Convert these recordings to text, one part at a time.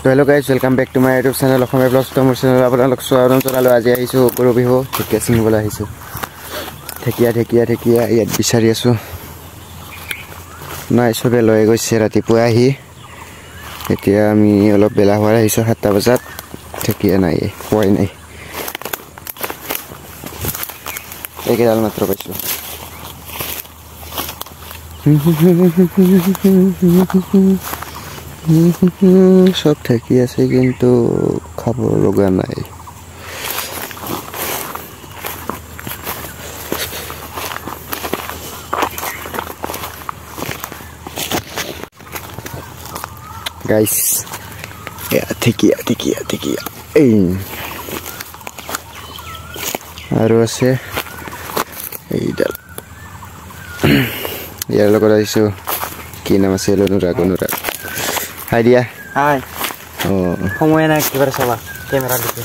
তো hello' guys welcome back to my YouTube channel Asomiya vlogs তো মোৰ চেনেল আপোনালোক স্বাগতম জনালোঁ। আজি আহিছোঁ গৰু বিহু ঢেকীয়া ছিঙিবলৈ আহিছোঁ। ঢেকীয়া ইয়াত বিচাৰি আছোঁ, নাই চবে লৈ গৈছে ৰাতিপুৱা আহি। এতিয়া আমি অলপ বেলা হোৱাৰ আহিছোঁ 7টা বজাত। ঢেকীয়া নাই, পোৱাই নাই, এইকেইডাল মাত্ৰ পাইছোঁ। সব ঠেকি আছে কিন্তু খাব লগা নাই। গাইস ঠেকিয়া এই আৰু আছে এইডাল। ইয়াৰ লগত আহিছোঁ, কি নাম আছে? অনুৰাগ। হাই দিয়া। হাই। সময় নাই কিবাৰে চলা কেমেৰা দিকে।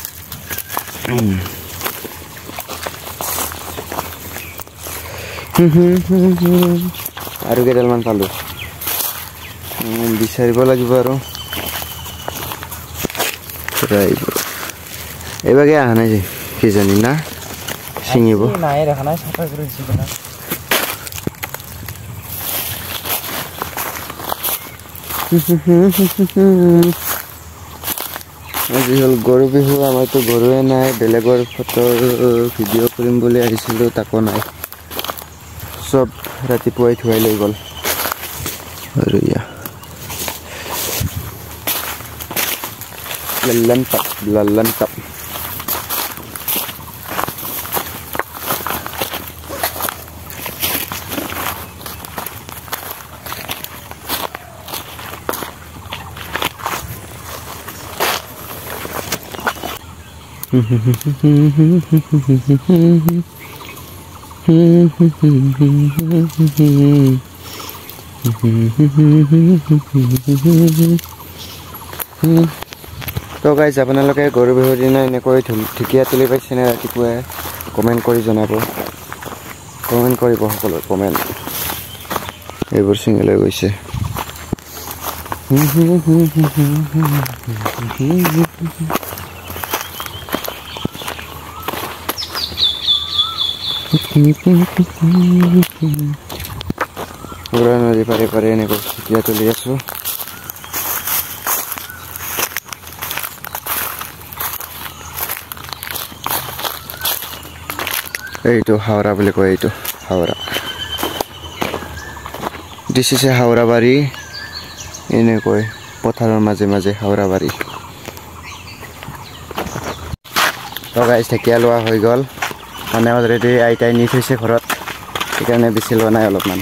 আৰু কেইডালমান পালোঁ, বিচাৰিব লাগিব আৰু। এইবাগে অহা নাই যে কিজানি না ছিঙিব। নাই দেখা নাই, চাফা কৰি দিছে না। আজি হ'ল গৰু বিহু। আমাৰতো গৰুৱে নাই, বেলেগৰ ফটোৰ ভিডিঅ' কৰিম বুলি আহিছিলোঁ, তাকো নাই। চব ৰাতিপুৱাই ধুৱাই লৈ গ'ল। আৰু লাল্লান টাপ তো গাইজ আপোনালোকে গৰু বিহুৰ দিনা এনেকৈ ঢেকীয়া তুলি পাইছেনে ৰাতিপুৱাই? কমেণ্ট কৰি জনাব, কমেণ্ট কৰিব সকলোৱে কমেণ্ট। এইবোৰ ছিঙি লৈ গৈছে। পুৰা নদী পাৰে এনেকৈ ঢেকীয়া তুলি আছোঁ। এইটো হাওৰা বুলি কয়, এইটো Howrah. This is a Howrah বাৰী। এনেকৈ পথাৰৰ মাজে মাজে হাওৰা বাৰী। তো গাইজ ঢেকীয়া লোৱা হৈ গ'ল, মানে অলৰেডি আইতাই নি থৈছে ঘৰত, সেইকাৰণে বেছি লোৱা নাই অলপমান।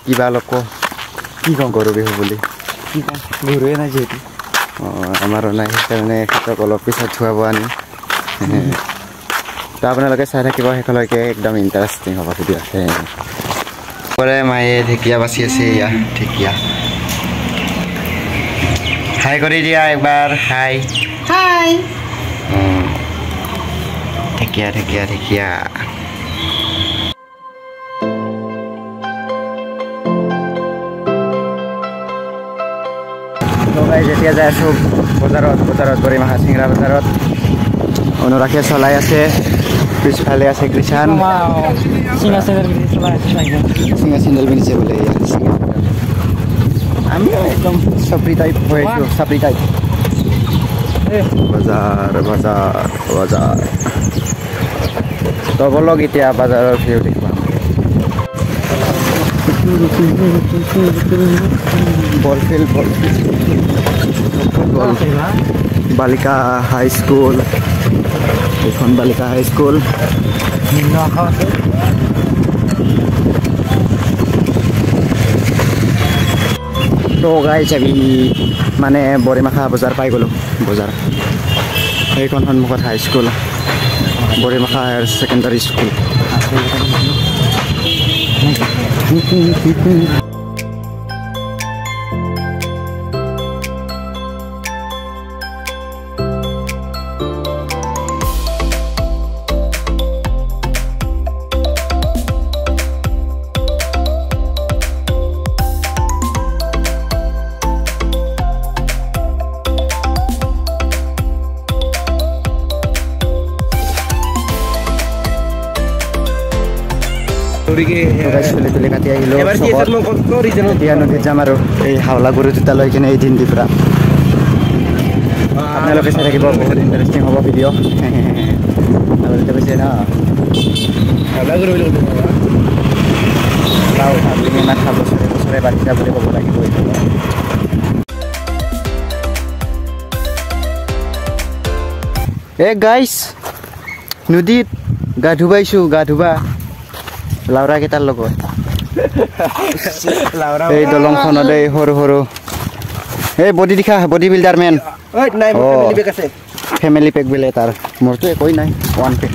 কিবা অলপ কি কওঁ গৰু বিহু বুলি? কি কওঁ, গৰুৱে নাই যিহেতু। আমাৰো নাই, সেইকাৰণে সিহঁতক অলপ পিছত ধুৱাব আনি। তো আপোনালোকে চাই থাকিব শেষলৈকে, একদম ইণ্টাৰেষ্টিং হ'ব ভিডিঅ'। মায়ে ঢেকীয়া বাচি আছে। এয়া ঢেকীয়া। হাই কৰি দিয়া একবাৰ, হাই। ঢেকীয়া। যেতিয়া যাই আছোঁ বজাৰত গৰিমাহা চিংৰা বজাৰত। অনুৰাগে চলাই আছে, পিছফালে আছে কৃষাণ। চিঙা চেণ্ডেল পিন্ধিছে বোলে। আমি একদম চাপৰি টাইপ হৈ আছোঁ, চাপৰি টাইপ। বজাৰ তো বলক এতিয়া বজাৰৰ ভিউ দেখুৱাম। বলফিল্ড বালিকা হাই স্কুল, এইখন বালিকা হাই স্কুল। তো গাইজ আমি মানে বৰিমাখা বজাৰ পাই গ'লোঁ। সেইখন সন্মুখত হাই স্কুল, বৰিমাখা হায়াৰ ছেকেণ্ডাৰী স্কুল। চুলি তুলি কাটি আহিলোঁ এতিয়া নদীত যাম আৰু এই হাওলা গৰু দুটা লৈ কিনে এই দিনটিৰ পৰা আপোনালোকে চাই থাকিব বহুত ইণ্টাৰেষ্টিং হ'ব ভিডিঅ' আপোনালোকে কৈছে ন মাথা বছৰে বছৰে বাচ্চা বুলি ক'ব লাগিব এ গাইছ নদীত গা ধুবাইছোঁ গা ধুবা লাউৰা কেইটাৰ লগত এই দলংখনত এই সৰু সৰু এই বডি দেখা body builder man family pack বোলে তাৰ মোৰতো একোৱেই নাই ওৱান পেক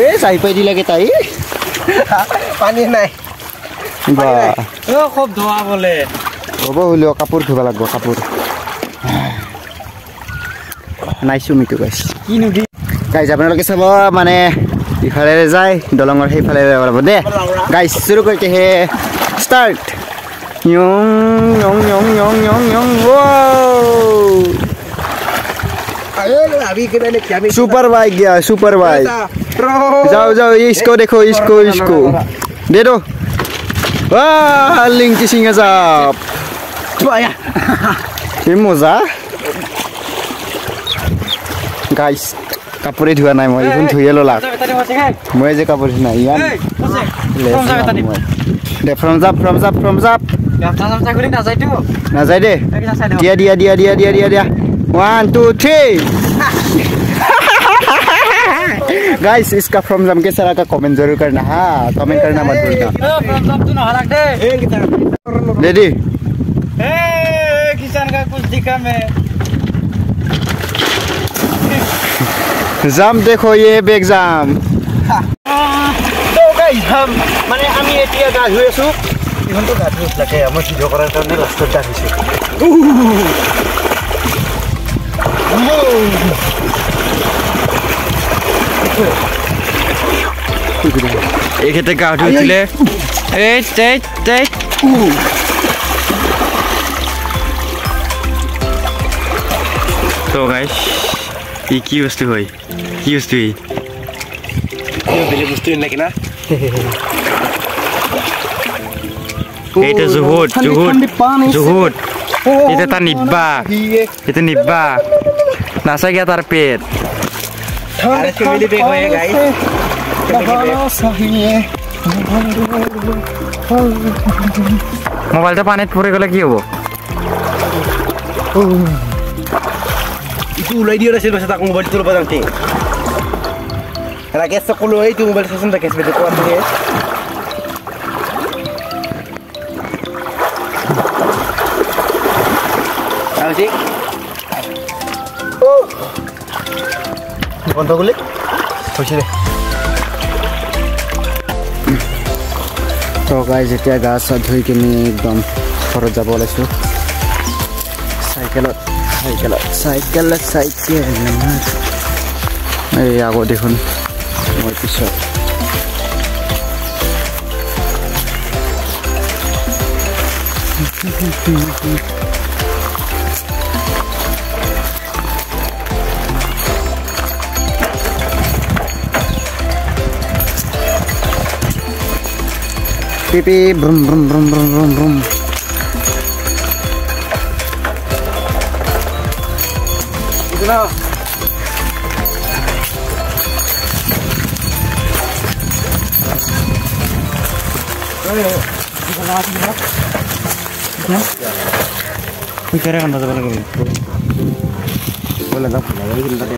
এই চাই পাই দিলাগে তাই পানী নাই খুব ধোৱা বোলে হ'ব হ'লেও কাপোৰ ধুব লাগিব কাপোৰ নাইছোঁ মিটো গাইছ কি নদী গাইছ আপোনালোকে চাব মানে ইফালে যায় দলঙৰ সেইফালে যাব লাগিব দে গাইছ শুৰু কৰিতে হে ষ্টাৰ্ট सुपर बाइक गया सुपर बाइक जाओ जाओ इसको देखो इसको दे दो लिंक सिंह साहब ये मजा गाइस কাপোৰে ধোৱা নাই মই এখন ধুইয়ে ললাক মই যে কাপোৰ নাই ইয়ান দে ফ্ৰম জাপ নাযায় দে দিয়া 1 2 3 गाइस इसका फ्रॉम जम के सारा का कमेंट जरूर करना हाँ कमेंट करना मत भूलना फ्रॉम जम तो ना हलक दे रेडी किसान का कुछ दिखा मैं जाम देखो ये बैग जाम तो गाइस हम माने আমি এতিয়া গা ধুই আছো ইখন তো গা ধুই লাগে আমাৰ ভিডিও কৰাৰ কাৰণে লাষ্টত গা ধুইছে এখেতে গা ধুইছিলে এই তো গাইস কি বস্তু হয় কি বস্তু বেলে বস্তু নাকি না এটা জুহুদ এটা তা নিব্বা নাচা গিয়া তার পেট আরে ফ্যামিলি বেগ হয়ে গাইস মোবাইলটা পানিত পড়ে গেলে কি হবো itu ulai dia dah sebab tak mobile tu lepas nanti. Rakyat sekolah itu mobile sesuatu tak sebab tu apa dia? Apa sih? Kontak kulit? Kau sih. তো গাইজ এতিয়া গা চা ধুই কিনি একদম ঘৰত যাব ওলাইছোঁ চাইকেল এই আগত দেখোন মই পিছত pipi brum brum brum brum brum brum Itulah bicara kan boleh